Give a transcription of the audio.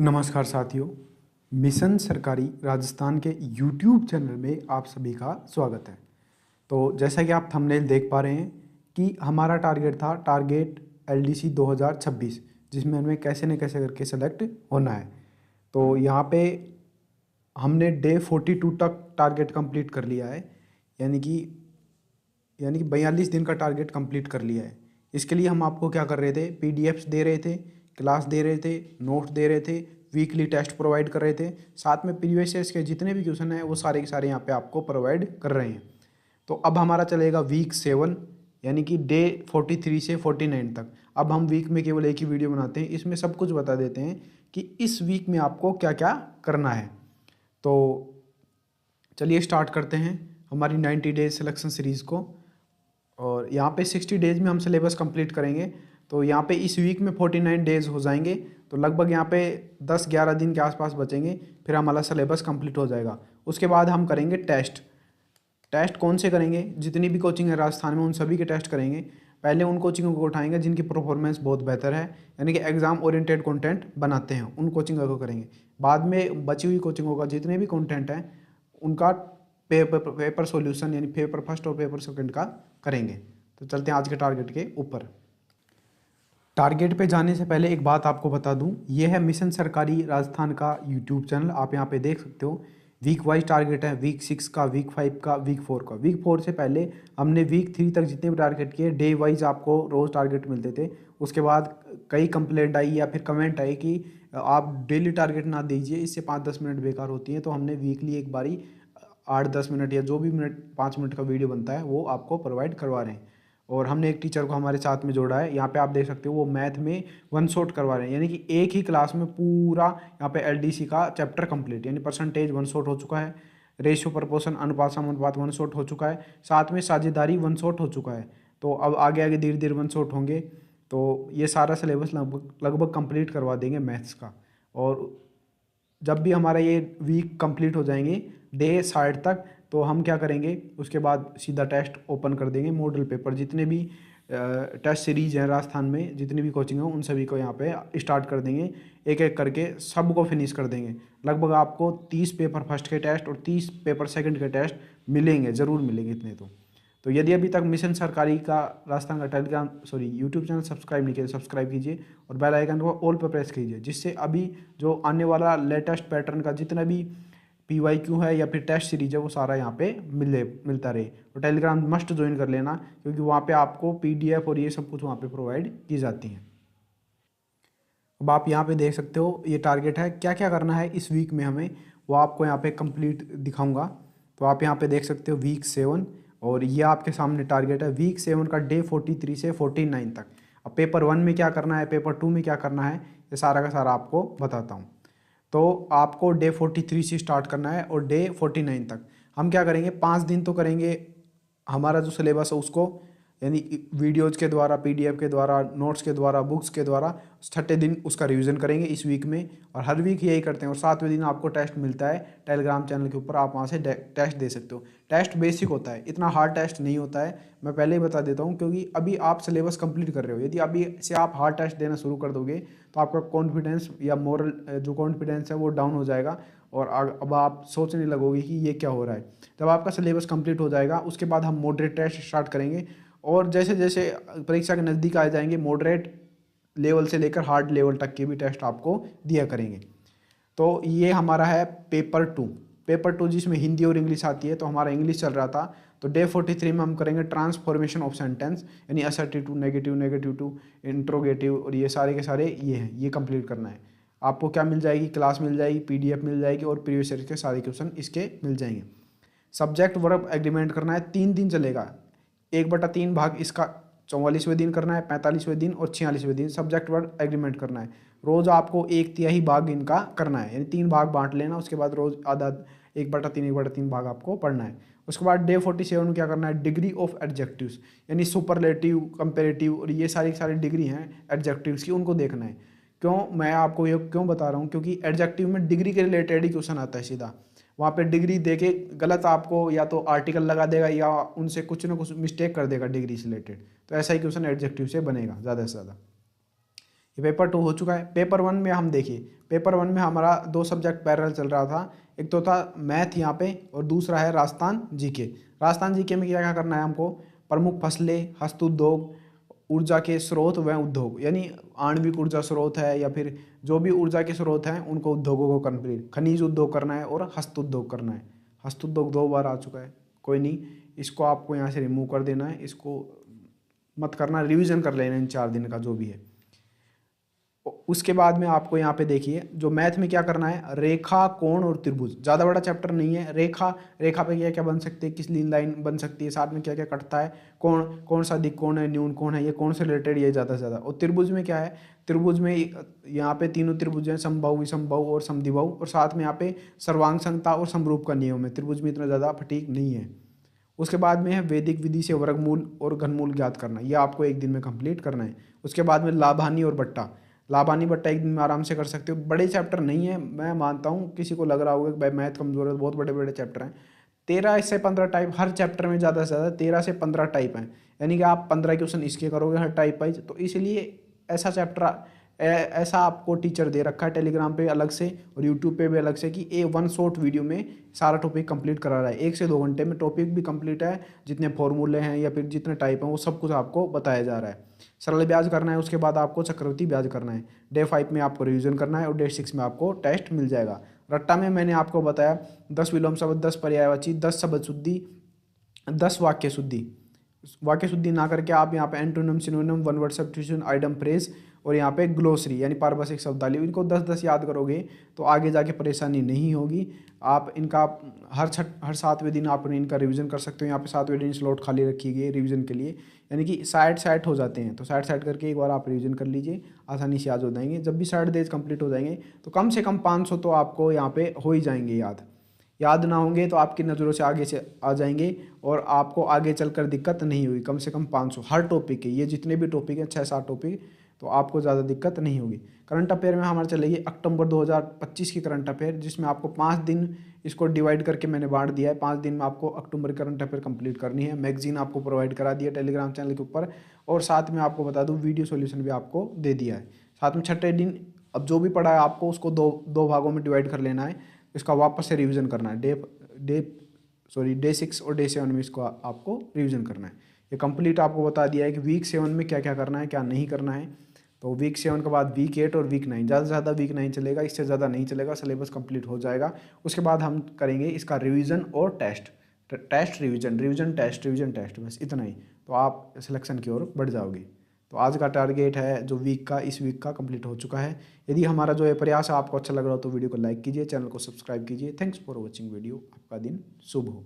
नमस्कार साथियों, मिशन सरकारी राजस्थान के यूट्यूब चैनल में आप सभी का स्वागत है। तो जैसा कि आप थंबनेल देख पा रहे हैं कि हमारा टारगेट एलडीसी 2026, जिसमें हमें कैसे न कैसे करके सेलेक्ट होना है। तो यहाँ पे हमने डे 42 तक टारगेट कंप्लीट कर लिया है, यानी कि 42 दिन का टारगेट कंप्लीट कर लिया है। इसके लिए हम आपको क्या कर रहे थे, पीडीएफ्स दे रहे थे, क्लास दे रहे थे, नोट्स दे रहे थे, वीकली टेस्ट प्रोवाइड कर रहे थे, साथ में प्रीवियस ईयर्स के जितने भी क्वेश्चन हैं वो सारे के सारे यहाँ पे आपको प्रोवाइड कर रहे हैं। तो अब हमारा चलेगा वीक 7, यानी कि डे 43 से 49 तक। अब हम वीक में केवल एक ही वीडियो बनाते हैं, इसमें सब कुछ बता देते हैं कि इस वीक में आपको क्या क्या करना है। तो चलिए स्टार्ट करते हैं हमारी 90 डेज सिलेक्शन सीरीज़ को। और यहाँ पे 60 डेज़ में हम सिलेबस कंप्लीट करेंगे। तो यहाँ पे इस वीक में 49 डेज़ हो जाएंगे, तो लगभग यहाँ पे 10-11 दिन के आसपास बचेंगे, फिर हमारा सिलेबस कंप्लीट हो जाएगा। उसके बाद हम करेंगे टेस्ट कौन से करेंगे, जितनी भी कोचिंग है राजस्थान में उन सभी के टेस्ट करेंगे। पहले उन कोचिंगों को उठाएंगे जिनकी परफॉर्मेंस बहुत बेहतर है, यानी कि एग्ज़ाम ओरिएंटेड कंटेंट बनाते हैं, उन कोचिंगों को करेंगे। बाद में बची हुई कोचिंगों का जितने भी कंटेंट हैं उनका पेपर सॉल्यूशन, यानी पेपर फर्स्ट और पेपर सेकंड का करेंगे। तो चलते हैं आज के टारगेट के ऊपर। टारगेट पे जाने से पहले एक बात आपको बता दूं, ये है मिशन सरकारी राजस्थान का यूट्यूब चैनल। आप यहाँ पे देख सकते हो वीक वाइज टारगेट है, वीक 6 का, वीक 5 का, वीक 4 का। वीक 4 से पहले हमने वीक 3 तक जितने भी टारगेट किए, डे वाइज आपको रोज़ टारगेट मिलते थे। उसके बाद कई कंप्लेंट आई या फिर कमेंट आई कि आप डेली टारगेट ना दीजिए, इससे 5-10 मिनट बेकार होती हैं। तो हमने वीकली एक बारी 8-10 मिनट या जो भी मिनट 5 मिनट का वीडियो बनता है वो आपको प्रोवाइड करवा रहे हैं। और हमने एक टीचर को हमारे साथ में जोड़ा है, यहाँ पे आप देख सकते हो वो मैथ में 1 शॉट करवा रहे हैं, यानी कि एक ही क्लास में पूरा यहाँ पे एलडीसी का चैप्टर कंप्लीट, यानी परसेंटेज 1 शॉट हो चुका है, रेशियो प्रपोर्शन अनुपात समानुपात 1 शॉट हो चुका है, साथ में साझेदारी 1 शॉट हो चुका है। तो अब आगे आगे धीरे धीरे 1 शॉट होंगे। तो ये सारा सिलेबस लगभग कंप्लीट करवा देंगे मैथ्स का। और जब भी हमारा ये वीक कंप्लीट हो जाएंगे डे 60 तक, तो हम क्या करेंगे, उसके बाद सीधा टेस्ट ओपन कर देंगे। मॉडल पेपर जितने भी टेस्ट सीरीज हैं राजस्थान में, जितनी भी कोचिंग हैं उन सभी को यहाँ पे स्टार्ट कर देंगे, एक एक करके सबको फिनिश कर देंगे। लगभग आपको 30 पेपर फर्स्ट के टेस्ट और 30 पेपर सेकंड के टेस्ट मिलेंगे, ज़रूर मिलेंगे इतने। तो यदि अभी तक मिशन सरकारी का राजस्थान का यूट्यूब चैनल सब्सक्राइब नहीं किया, सब्सक्राइब कीजिए और बेल आइकन को ऑल पर प्रेस कीजिए, जिससे अभी जो आने वाला लेटेस्ट पैटर्न का जितना भी PYQ है या फिर टेस्ट सीरीज है वो सारा यहाँ पे मिलता रहे। और टेलीग्राम मस्ट ज्वाइन कर लेना, क्योंकि वहाँ पे आपको PDF और ये सब कुछ वहाँ पे प्रोवाइड की जाती हैं। अब आप यहाँ पे देख सकते हो ये टारगेट है, क्या क्या करना है इस वीक में हमें, वो आपको यहाँ पे कंप्लीट दिखाऊंगा। तो आप यहाँ पे देख सकते हो वीक 7, और ये आपके सामने टारगेट है वीक 7 का डे 43 से 49 तक। अब पेपर 1 में क्या करना है, पेपर 2 में क्या करना है, ये सारा का सारा आपको बताता हूँ। तो आपको डे 43 से स्टार्ट करना है और डे 49 तक हम क्या करेंगे, 5 दिन तो करेंगे हमारा जो सिलेबस है उसको, यानी वीडियोज़ के द्वारा, PDF के द्वारा, नोट्स के द्वारा, बुक्स के द्वारा। छठे दिन उसका रिवीजन करेंगे इस वीक में, और हर वीक यही करते हैं। और 7वें दिन आपको टेस्ट मिलता है टेलीग्राम चैनल के ऊपर, आप वहाँ से टेस्ट दे सकते हो। टेस्ट बेसिक होता है, इतना हार्ड टेस्ट नहीं होता है, मैं पहले ही बता देता हूँ, क्योंकि अभी आप सिलेबस कंप्लीट कर रहे हो। यदि अभी से आप हार्ड टेस्ट देना शुरू कर दोगे तो आपका कॉन्फिडेंस या मोरल जो कॉन्फिडेंस है वो डाउन हो जाएगा, और अब आप सोचने लगोगे कि ये क्या हो रहा है। जब आपका सिलेबस कंप्लीट हो जाएगा उसके बाद हम मॉडरेट टेस्ट स्टार्ट करेंगे, और जैसे जैसे परीक्षा के नज़दीक आ जाएंगे मॉडरेट लेवल से लेकर हार्ड लेवल तक के भी टेस्ट आपको दिया करेंगे। तो ये हमारा है पेपर 2 जिसमें हिंदी और इंग्लिश आती है। तो हमारा इंग्लिश चल रहा था, तो डे 43 में हम करेंगे ट्रांसफॉर्मेशन ऑफ सेंटेंस, यानी assertive to negative, negative to interrogative, और ये सारे के सारे ये हैं, ये कंप्लीट करना है। आपको क्या मिल जाएगी, क्लास मिल जाएगी, PDF मिल जाएगी, और प्रीवियस ईयर के सारे क्वेश्चन इसके मिल जाएंगे। सब्जेक्ट वर्ब एग्रीमेंट करना है, 3 दिन चलेगा। 1/3 भाग इसका 44वें दिन करना है, 45वें दिन और 46वें दिन सब्जेक्ट वर्ब एग्रीमेंट करना है। रोज़ आपको 1/3 भाग इनका करना है, यानी 3 भाग बांट लेना। उसके बाद रोज़ आधा 1/3 भाग आपको पढ़ना है। उसके बाद डे 47 में क्या करना है, डिग्री ऑफ एडजेक्टिव्स, यानी सुपरलेटिव, कंपेरेटिव, और ये सारी सारी डिग्री हैं एडजेक्टिव्स की, उनको देखना है। क्यों मैं आपको ये क्यों बता रहा हूँ, क्योंकि एडजेक्टिव में डिग्री के रिलेटेड ही क्वेश्चन आता है सीधा। वहाँ पे डिग्री देके गलत आपको या तो आर्टिकल लगा देगा या उनसे कुछ ना कुछ मिस्टेक कर देगा डिग्री से रिलेटेड। तो ऐसा ही क्वेश्चन एडजेक्टिव से बनेगा ज़्यादा से ज़्यादा। ये पेपर 2 हो चुका है। पेपर 1 में हम देखिए, पेपर 1 में हमारा 2 सब्जेक्ट पैरेलल चल रहा था। एक तो था मैथ यहाँ पे और दूसरा है राजस्थान जीके। राजस्थान जीके में क्या क्या करना है हमको, प्रमुख फसलें, हस्तउद्योग, ऊर्जा के स्रोत व उद्योग, यानी आणविक ऊर्जा स्रोत है या फिर जो भी ऊर्जा के स्रोत हैं उनको उद्योगों को कंप्लीट, खनिज उद्योग करना है और हस्त उद्योग करना है। हस्त उद्योग 2 बार आ चुका है, कोई नहीं, इसको आपको यहाँ से रिमूव कर देना है, इसको मत करना, रिवीजन कर लेना इन 4 दिन का जो भी है। उसके बाद में आपको यहाँ पे देखिए जो मैथ में क्या करना है, रेखा, कोण और त्रिभुज। ज़्यादा बड़ा चैप्टर नहीं है। रेखा, रेखा पे क्या क्या बन सकती है, किस लीन लाइन बन सकती है, साथ में क्या क्या कटता है, कोण, कौन सा दिक कोण है, न्यून कोण है, ये कौन से रिलेटेड, ये ज़्यादा से ज़्यादा। और त्रिभुज में क्या है, त्रिभुज में यहाँ पे तीनों त्रिभुज हैं, समबाहु, विषमबाहु और समद्विबाहु, और साथ में यहाँ पे सर्वांग संगता और समरूप का नियम है। त्रिभुज में इतना ज़्यादा फटीक नहीं है। उसके बाद में है वैदिक विधि से वर्गमूल और घनमूल ज्ञात करना, ये आपको एक दिन में कंप्लीट करना है। उसके बाद में लाभानी और बट्टा, लाभानी बट्टा एक दिन में आराम से कर सकते हो। बड़े चैप्टर नहीं है, मैं मानता हूँ किसी को लग रहा होगा कि भाई मैथ कमजोर है, बहुत बड़े बड़े चैप्टर हैं। 13 से 15 टाइप हर चैप्टर में, ज़्यादा से ज़्यादा 13 से 15 टाइप हैं, यानी कि आप 15 क्वेश्चन इसके करोगे हर टाइप वाइज। तो इसलिए ऐसा चैप्टर ऐसा आपको टीचर दे रखा है टेलीग्राम पे अलग से और यूट्यूब पे भी अलग से कि ए 1 शॉर्ट वीडियो में सारा टॉपिक कंप्लीट करा रहा है। 1 से 2 घंटे में टॉपिक भी कंप्लीट है, जितने फॉर्मूले हैं या फिर जितने टाइप हैं वो सब कुछ आपको बताया जा रहा है। सरल ब्याज करना है, उसके बाद आपको चक्रवृद्धि ब्याज करना है। डे 5 में आपको रिवीजन करना है और डे 6 में आपको टेस्ट मिल जाएगा। रट्टा में मैंने आपको बताया 10 विलोम शब्द, 10 पर्यायवाची, 10 शब्द शुद्धि, 10 वाक्य शुद्धि। वाक्य शुद्धि ना करके आप यहाँ पे antonym, synonym, one word substitution, item phrase और यहाँ पे ग्लोसरी यानी पारिभाषिक शब्दावली, इनको 10-10 याद करोगे तो आगे जाके परेशानी नहीं होगी। आप इनका हर 7वें दिन आप इनका रिवीजन कर सकते हो। यहाँ पे 7वें दिन स्लॉट खाली रखी गई है रिवीजन के लिए, यानी कि 60 हो जाते हैं, तो 60 करके एक बार आप रिवीजन कर लीजिए, आसानी से याद हो जाएंगे। जब भी 60 डेज कंप्लीट हो जाएंगे तो कम से कम 500 तो आपको यहाँ पे हो ही जाएंगे याद ना होंगे तो आपकी नज़रों से आगे से आ जाएंगे और आपको आगे चलकर दिक्कत नहीं होगी। कम से कम 500 हर टॉपिक के, ये जितने भी टॉपिक हैं 6-7 टॉपिक, तो आपको ज़्यादा दिक्कत नहीं होगी। करंट अफेयर में हमारे चलेगी अक्टूबर 2025 की करंट अफेयर, जिसमें आपको 5 दिन इसको डिवाइड करके मैंने बांट दिया है। 5 दिन में आपको अक्टूबर करंट अफेयर कंप्लीट करनी है। मैगजीन आपको प्रोवाइड करा दिया टेलीग्राम चैनल के ऊपर, और साथ में आपको बता दूँ वीडियो सोल्यूशन भी आपको दे दिया है। साथ में 6ठे दिन अब जो भी पढ़ा है आपको उसको दो भागों में डिवाइड कर लेना है, इसका वापस से रिवीजन करना है। डे 6 और डे 7 में इसको आपको रिवीजन करना है। ये कंप्लीट आपको बता दिया है कि वीक 7 में क्या क्या करना है, क्या नहीं करना है। तो वीक 7 के बाद वीक 8 और वीक 9, ज़्यादा से ज़्यादा वीक 9 चलेगा, इससे ज़्यादा नहीं चलेगा, सिलेबस कंप्लीट हो जाएगा। उसके बाद हम करेंगे इसका रिवीजन और टेस्ट रिवीजन टेस्ट, बस इतना ही, तो आप सिलेक्शन की ओर बढ़ जाओगे। तो आज का टारगेट है जो इस वीक का कंप्लीट हो चुका है। यदि हमारा जो ये प्रयास है आपको अच्छा लग रहा हो तो वीडियो को लाइक कीजिए, चैनल को सब्सक्राइब कीजिए। Thanks for watching video. आपका दिन शुभ हो।